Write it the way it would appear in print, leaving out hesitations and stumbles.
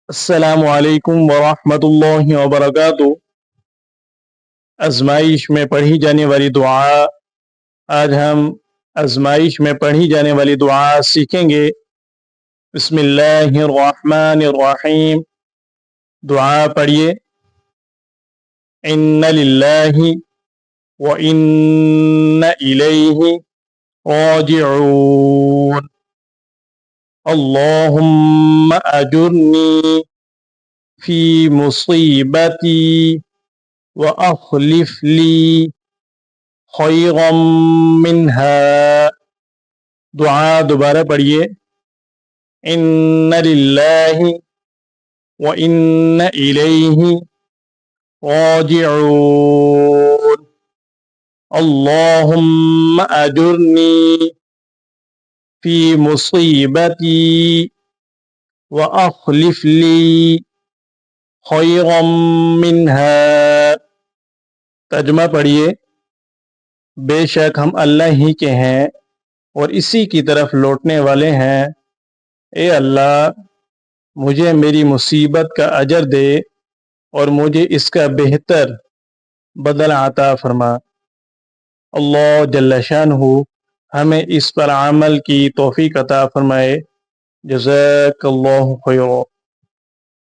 السلام علیکم ورحمۃ اللہ وبرکاتہ۔ آزمائش میں پڑھی جانے والی دعا۔ آج ہم آزمائش میں پڑھی جانے والی دعا سیکھیں گے۔ بسم اللہ الرحمن الرحیم۔ دعا پڑھیے۔ ان للہ و ان الیہ راجعون۔ اللہم اجرنی فی مصیبتی وأخلف لی خیرا منہا۔ دعا دوبارہ پڑھیے۔ ان للہ وان الیہ راجعون۔ اللہم اجرنی فی مصیبتی وأخلف لی خیرا منہا۔ ترجمہ پڑھیے۔ بے شک ہم اللہ ہی کے ہیں اور اسی کی طرف لوٹنے والے ہیں۔ اے اللہ، مجھے میری مصیبت کا اجر دے اور مجھے اس کا بہتر بدلہ عطا فرما۔ اللہ جل شانہ ہمیں اس پر عمل کی توفیق عطا فرمائے۔ جزاک اللہ خیر۔